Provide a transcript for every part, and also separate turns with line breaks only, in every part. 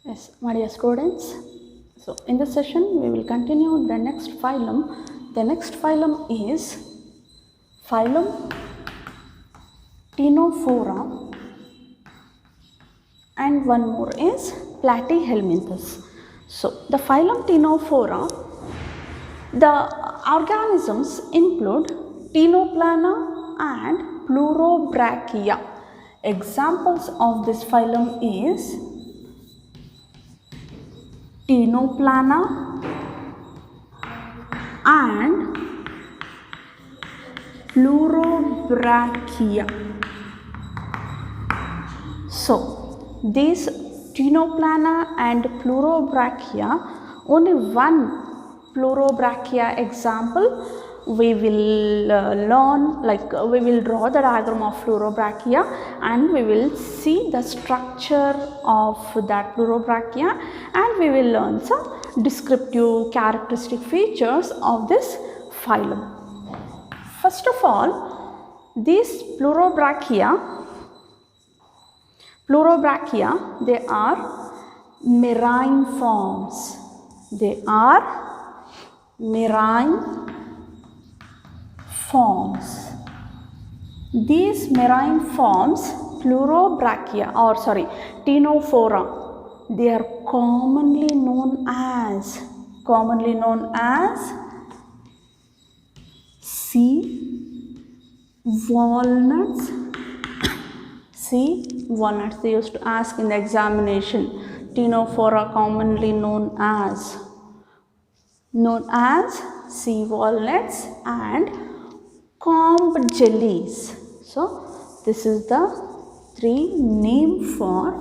Yes, my dear students. So, in this session, we will continue the next phylum. The next phylum is Phylum Pinoforum, and one more is Platyhelminthus. So, the Phylum Pinoforum, the organisms include Tinoplana and Lurobrachia. Examples of this phylum is Tinoplana and Lurobrachia. So, these Tinoplana and Lurobrachia, only one Lurobrachia example we will learn, we will draw the diagram of Lurobrachia and we will see the structure of that Lurobrachia, and we will learn some descriptive characteristic features of this phylum. First of all, these Lurobrachia, they are marine forms. They are marine forms. These marine forms, Pinoforum, they are commonly known as sea walnuts. Sea walnuts, they used to ask in the examination. Pinoforum commonly known as sea walnuts and comb jellies. So, this is the two name for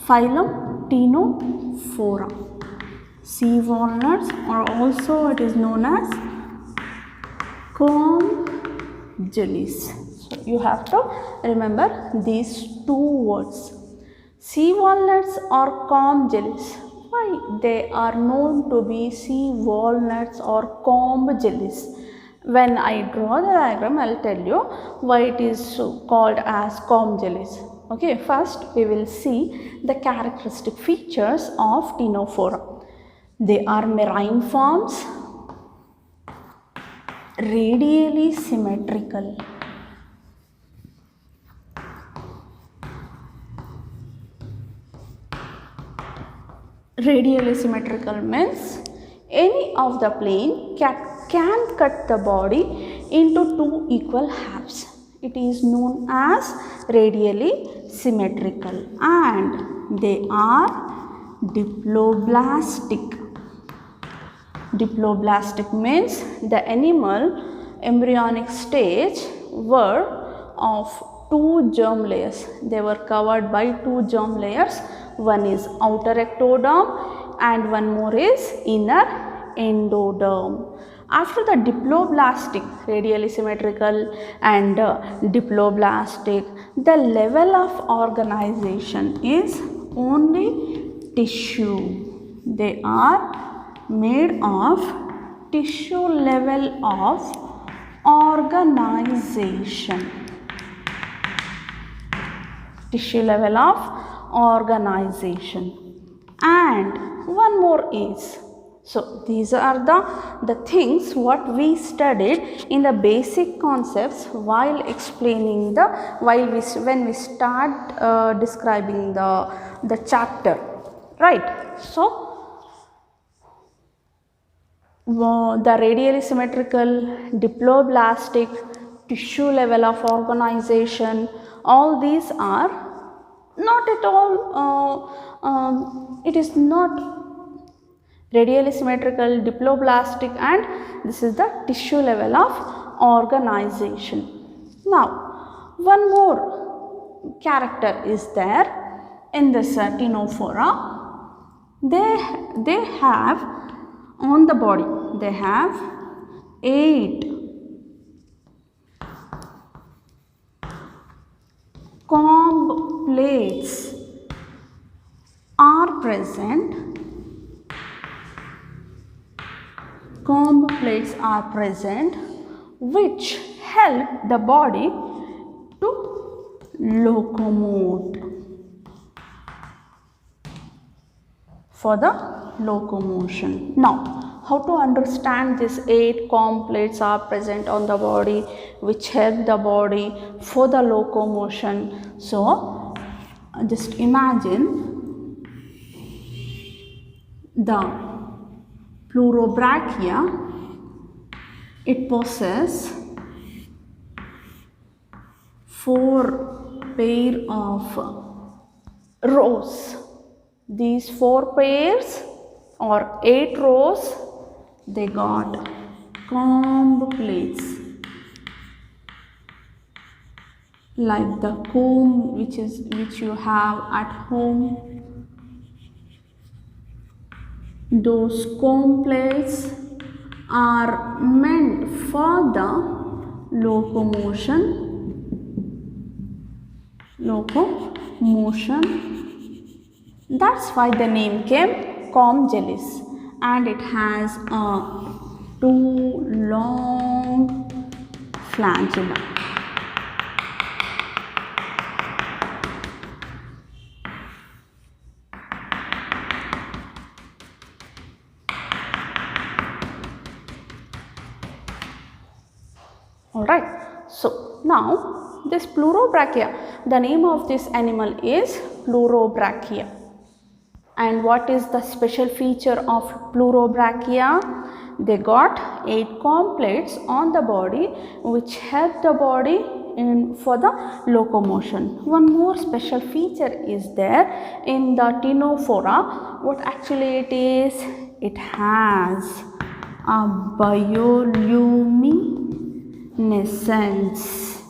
Phylum Pinoforum. Sea walnuts, or also it is known as comb jellies. So, you have to remember these two words. Sea walnuts or comb jellies. Why they are known to be sea walnuts or comb jellies? When I draw the diagram, I will tell you why it is called as comb jellies. Okay, first we will see the characteristic features of Pinoforum. They are marine forms, radially symmetrical. Radially symmetrical means any of the plane can cut the body into two equal halves. It is known as radially symmetrical, and they are diploblastic. Diploblastic means the animal embryonic stage were of two germ layers. They were covered by two germ layers. One is outer ectoderm and one more is inner endoderm. After the diploblastic, radially symmetrical and diploblastic, the level of organization is only tissue. They are made of tissue level of organization. Tissue level of organization. And one more is, so these are the things what we studied in the basic concepts while explaining when we start describing the chapter, right? So the radially symmetrical, diploblastic, tissue level of organization, all these are not at all, it is not radially symmetrical, diploblastic, and this is the tissue level of organization. Now, one more character is there in this Pinoforum. They have on the body, they have 8 comb plates are present. Comb plates are present which help the body to locomote. for the locomotion. Now, how to understand these 8 complex are present on the body which help the body for the locomotion. So, just imagine the Lurobrachia, it possesses 4 pair of rows. These 4 pairs or 8 rows, they got comb plates like the comb which you have at home. Those comb plates are meant for the locomotion. That's why the name came comb jellies, and it has 2 long flagella. Alright, so now this Lurobrachia, the name of this animal is Lurobrachia. And what is the special feature of Lurobrachia? They got 8 comb plates on the body which help the body for the locomotion. One more special feature is there in the Pinoforum. What actually it is? It has a bioluminescence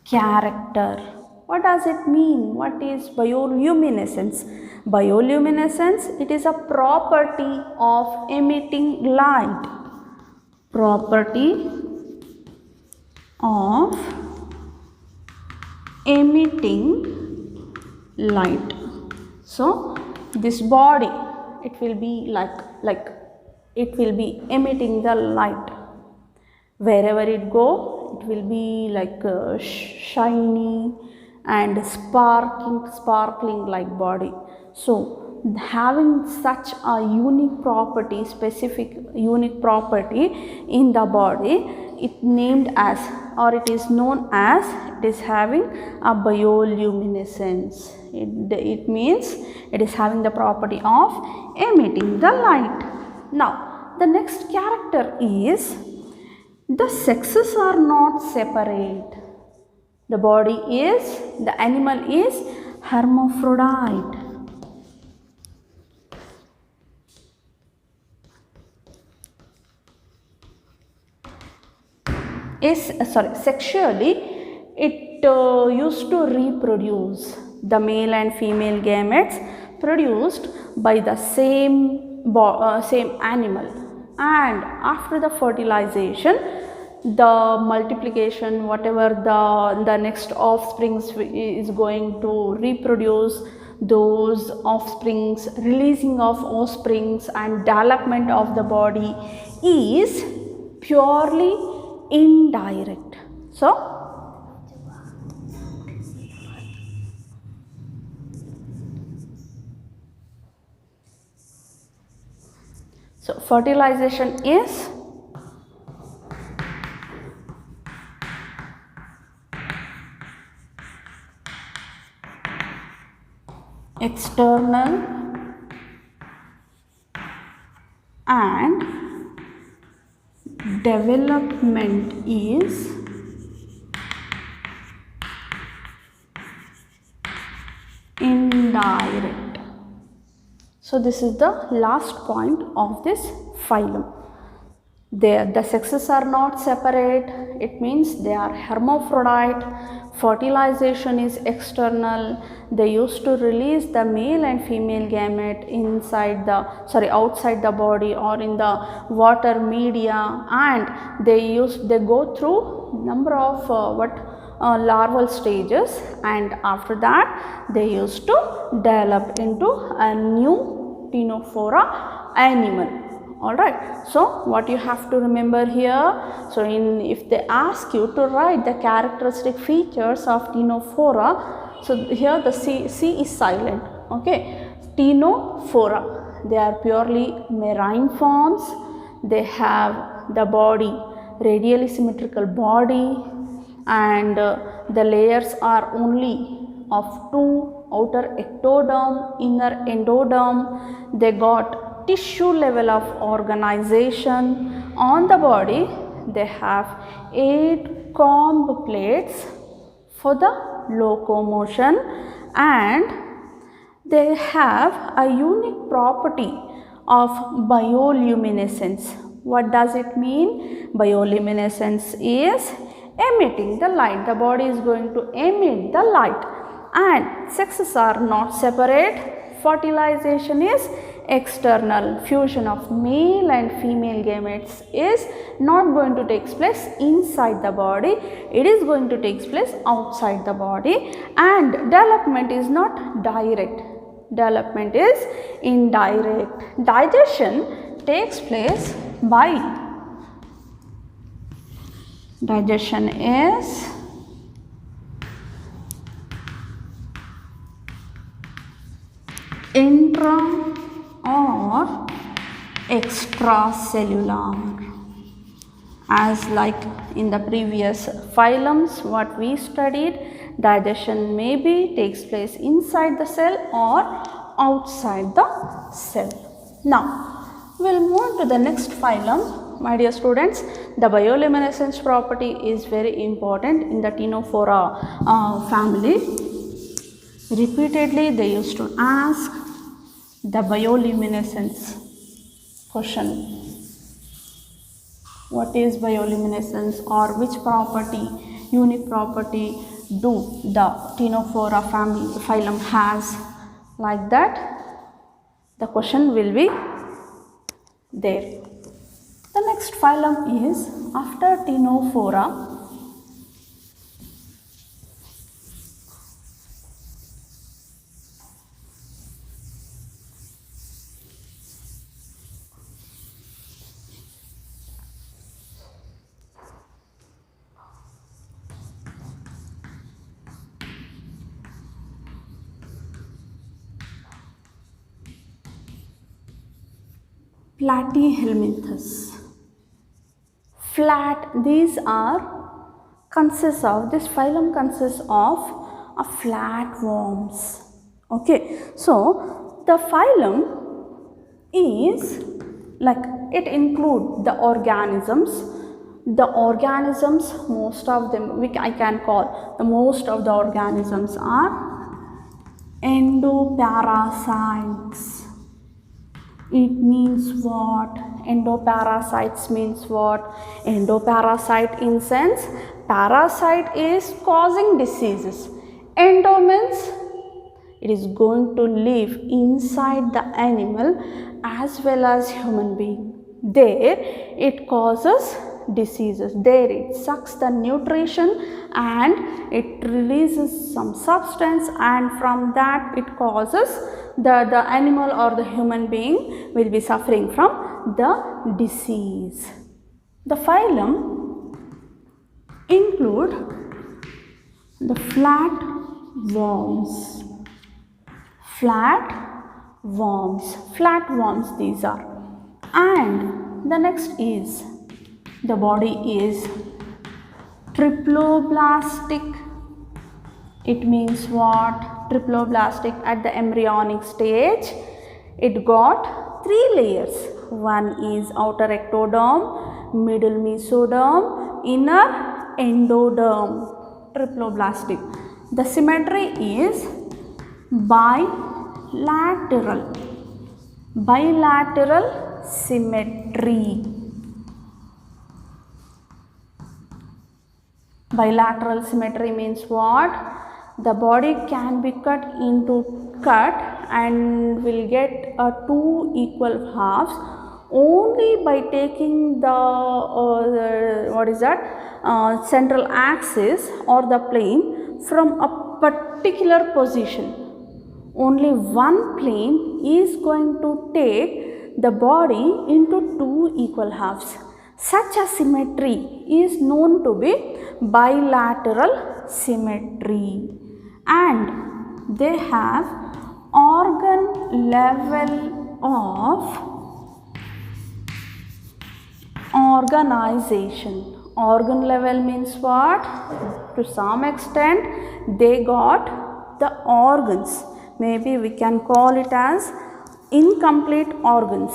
character. What does it mean? What is bioluminescence? Bioluminescence, it is a property of emitting light. Property of emitting light. So this body, it will be like it will be emitting the light. Wherever it go, it will be like shiny and sparkling like body. So having such a unique property, specific unique property in the body, it named as, or it is known as, it is having a bioluminescence. It means it is having the property of emitting the light. Now the next character is the sexes are not separate. The animal is hermaphrodite. Sexually it used to reproduce. The male and female gametes produced by the same animal, and after the fertilization, the multiplication, whatever the next offsprings is going to reproduce, those offsprings, releasing of offsprings and development of the body is purely indirect. So fertilization is external and development is indirect. So this is the last point of this phylum. The sexes are not separate. It means they are hermaphrodite. Fertilization is external. They used to release the male and female gamete outside the body or in the water media, and they go through number of larval stages, and after that they used to develop into a new Pinoforum animal. Alright, so what you have to remember here, so if they ask you to write the characteristic features of Pinoforum, so here the C is silent, okay, Pinoforum. they are purely marine forms. They have the body, radially symmetrical body, and the layers are only of two, outer ectoderm, inner endoderm. They got tissue level of organization. On the body, they have 8 comb plates for the locomotion, and they have a unique property of bioluminescence. What does it mean? Bioluminescence is emitting the light. The body is going to emit the light, and sexes are not separate. Fertilization is external. Fusion of male and female gametes is not going to take place inside the body. It is going to take place outside the body, and development is not direct. Development is indirect. Digestion takes place by digestion is intra or extracellular. As like in the previous phylums what we studied, digestion maybe takes place inside the cell or outside the cell. Now, we will move to the next phylum. My dear students, the bioluminescence property is very important in the Pinophora family. Repeatedly they used to ask the bioluminescence question. What is bioluminescence, or which property, unique property do the Pinophora family phylum has? Like that, the question will be there. The next phylum is after Pinophora. Platyhelminthus. These phylum consists of a flatworms. Okay, so the phylum is like, it includes the organisms. The organisms, most of them, I can call the most of the organisms are endoparasites. It means what? Endoparasites means what? Endoparasite in sense, parasite is causing diseases. Endo means it is going to live inside the animal as well as human being. There it causes diseases. There it sucks the nutrition and it releases some substance, and from that it causes the animal or the human being will be suffering from the disease. The phylum include the flatworms. Flatworms these are. And the next is, the body is triploblastic. It means what? Triploblastic. At the embryonic stage, it got 3 layers. One is outer ectoderm, middle mesoderm, inner endoderm. Triploblastic. The symmetry is bilateral. Bilateral symmetry. Bilateral symmetry means what? The body can be cut and will get 2 equal halves only by taking the central axis or the plane from a particular position. Only one plane is going to take the body into 2 equal halves. Such a symmetry is known to be bilateral symmetry, and they have organ level of organization. Organ level means what? To some extent they got the organs. Maybe we can call it as incomplete organs.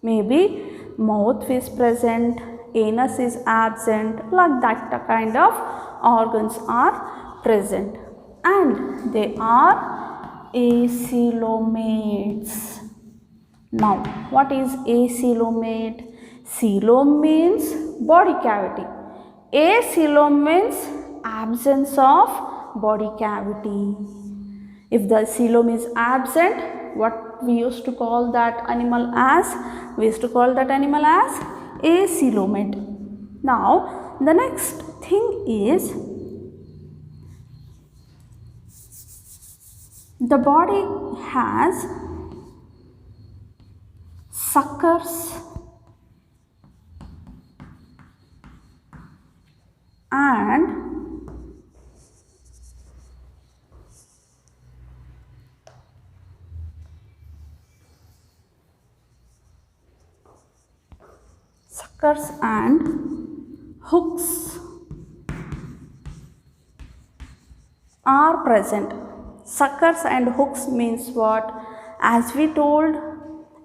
Maybe mouth is present, anus is absent, like that kind of organs are present, and they are acylomates. Now, what is acylomate? Coelom means body cavity. Acoelom means absence of body cavity. If the coelom is absent, what we used to call that animal as? We used to call that animal as acylomate. Now, the next thing is the body has suckers and hooks are present. Suckers and hooks means what? As we told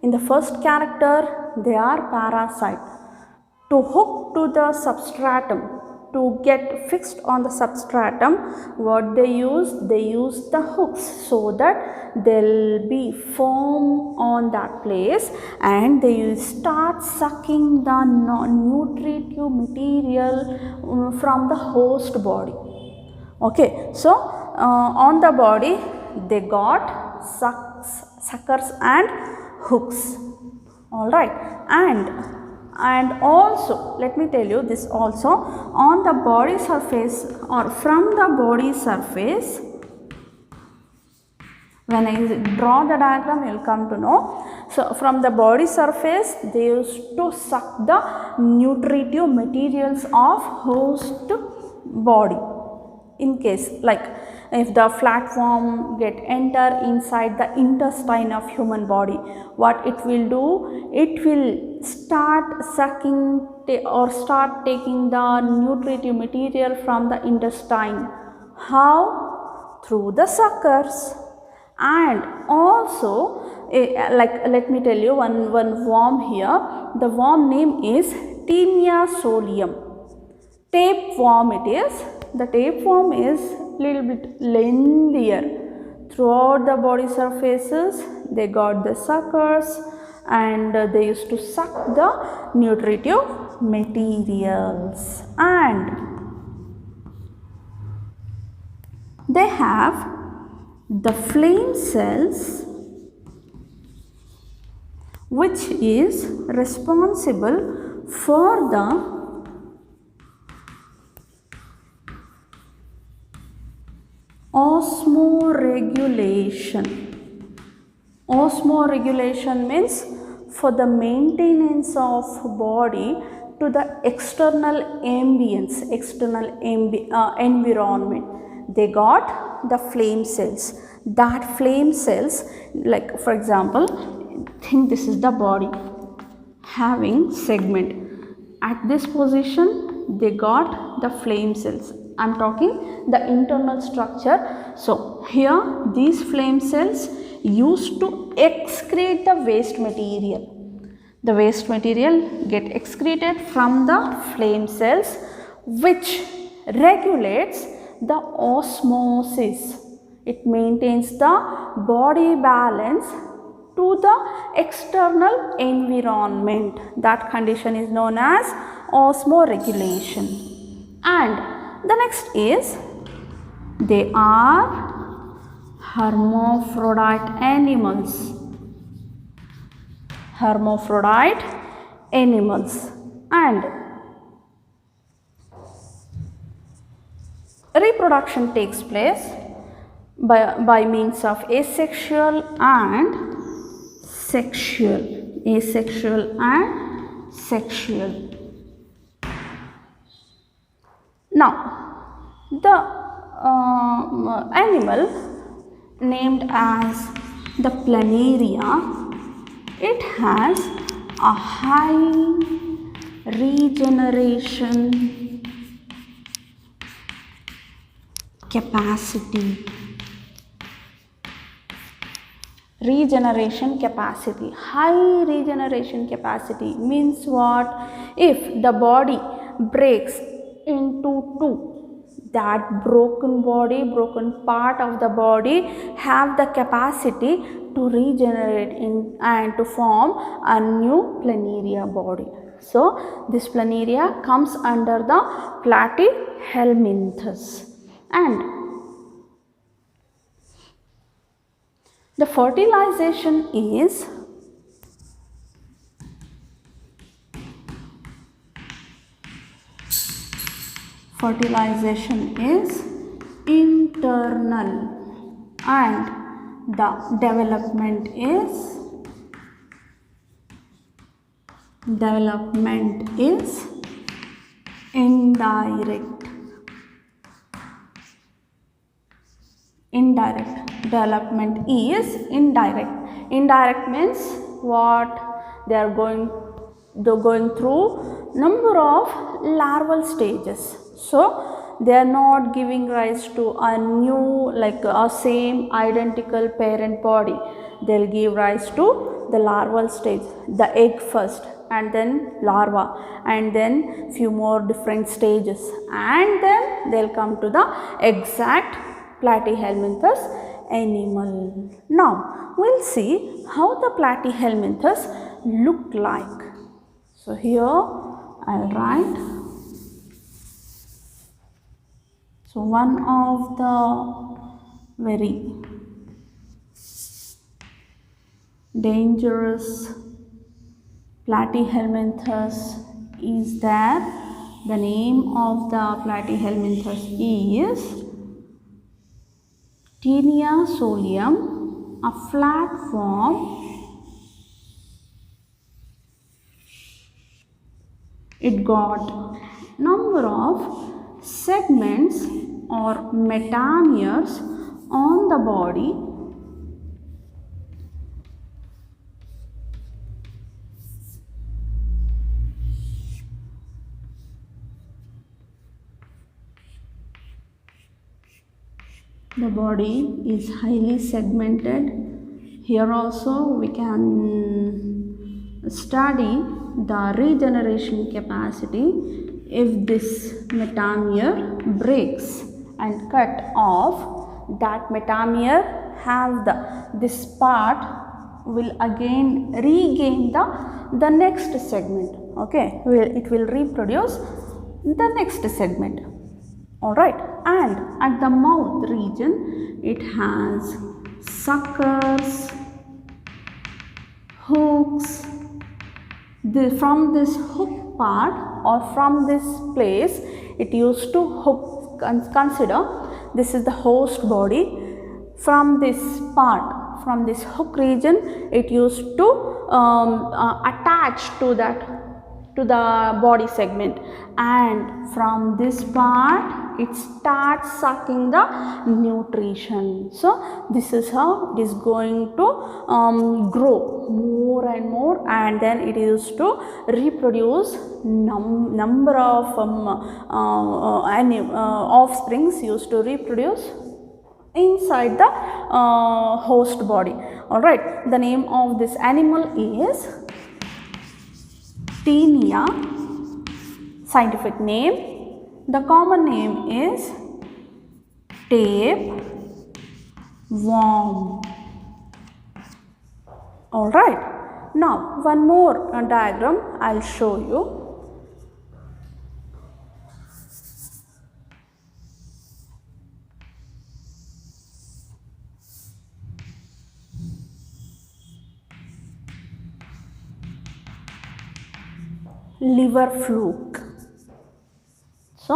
in the first character, they are parasite. To hook to the substratum, to get fixed on the substratum, what they use? They use the hooks so that there will be foam on that place and they will start sucking the nutritive material from the host body. Okay, so on the body they got suckers and hooks. Alright, and also let me tell you this also, on the body surface or from the body surface, when I draw the diagram you will come to know. So from the body surface they used to suck the nutritive materials of host body. In case like if the flatworm get enter inside the intestine of human body, what it will do? It will start sucking or start taking the nutritive material from the intestine. How? Through the suckers. And also like let me tell you one worm here. The worm name is Teniasolium. Tapeworm it is. The tapeworm is little bit lengthier. Throughout the body surfaces they got the suckers and they used to suck the nutritive materials, and they have the flame cells which is responsible for the Osmo Regulation. Osmo Regulation means for the maintenance of body to the external ambience, environment. They got the flame cells. That flame cells, like for example, think this is the body having segment. At this position they got the flame cells. I am talking the internal structure. So here these flame cells used to excrete the waste material. The waste material get excreted from the flame cells which regulates the osmosis. It maintains the body balance to the external environment. That condition is known as osmoregulation. And the next is they are hermaphrodite animals. Hermaphrodite animals, and reproduction takes place by means of asexual and sexual. Asexual and sexual. Now, the animal named as the planaria It has a high regeneration capacity. Regeneration capacity. High regeneration capacity means what? If the body breaks into two, that broken part of the body have the capacity to regenerate and to form a new planaria body. So this planaria comes under the Platyhelminthus. And the fertilization is internal and the development is indirect. Development is indirect. Indirect means what? They are going through number of larval stages. So they are not giving rise to a new, like a same identical parent body. They will give rise to the larval stage, the egg first, and then larva, and then few more different stages, and then they will come to the exact Platyhelminthus animal. Now we will see how the Platyhelminthus look like. So here I will write. So one of the very dangerous Platyhelminthus is there. The name of the Platyhelminthus is Tinea solium, a flat form. It got number of segments or metameres on the body. The body is highly segmented. Here also we can study the regeneration capacity. If this metamere breaks and cut off, that metamere have this part will again regain the next segment. Okay, it will reproduce the next segment. Alright, and at the mouth region it has suckers, hooks. From this hook part or from this place it used to hook. Consider this is the host body. From this part, from this hook region, it used to attach to the body segment, and from this part it starts sucking the nutrition. So this is how it is going to grow more and more, and then it is to reproduce number of offsprings used to reproduce inside the host body. Alright, the name of this animal is Tinea, scientific name. The common name is tapeworm. Alright, now one more diagram I will show you. Liver fluke. So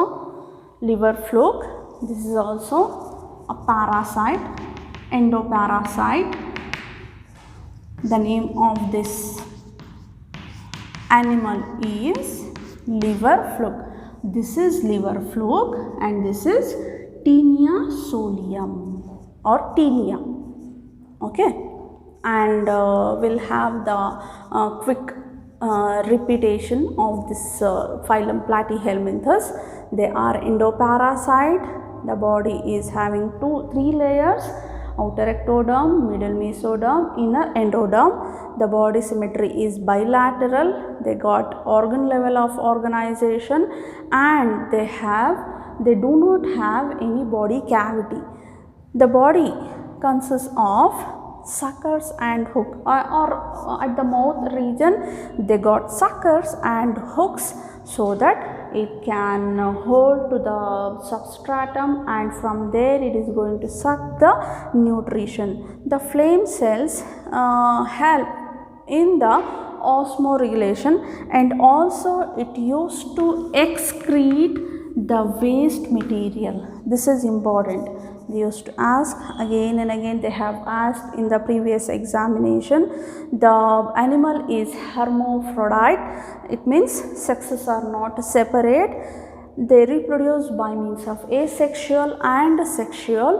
liver fluke, this is also a parasite, endoparasite. The name of this animal is liver fluke. This is liver fluke and this is Tinea solium or Tinea. Okay, and we'll have the quick repetition of this phylum Platyhelminthus. They are endoparasite. The body is having 3 layers: outer ectoderm, middle mesoderm, inner endoderm. The body symmetry is bilateral. They got organ level of organization, and they do not have any body cavity. The body consists of suckers and hook, or at the mouth region they got suckers and hooks, so that it can hold to the substratum, and from there it is going to suck the nutrition. The flame cells help in the Osmo Regulation, and also it used to excrete the waste material. This is important. They used to ask again and again, they have asked in the previous examination. The animal is hermaphrodite. It means sexes are not separate. They reproduce by means of asexual and sexual,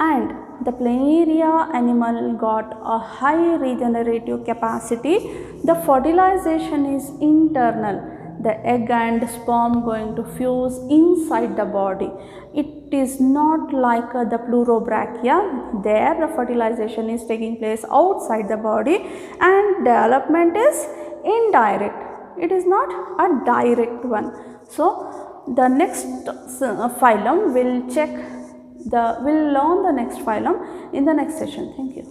and the planaria animal got a high regenerative capacity. The fertilization is internal. The egg and sperm going to fuse inside the body. It is not like the Lurobrachia. There the fertilization is taking place outside the body, and development is indirect. It is not a direct one. So the next phylum will learn the next phylum in the next session. Thank you.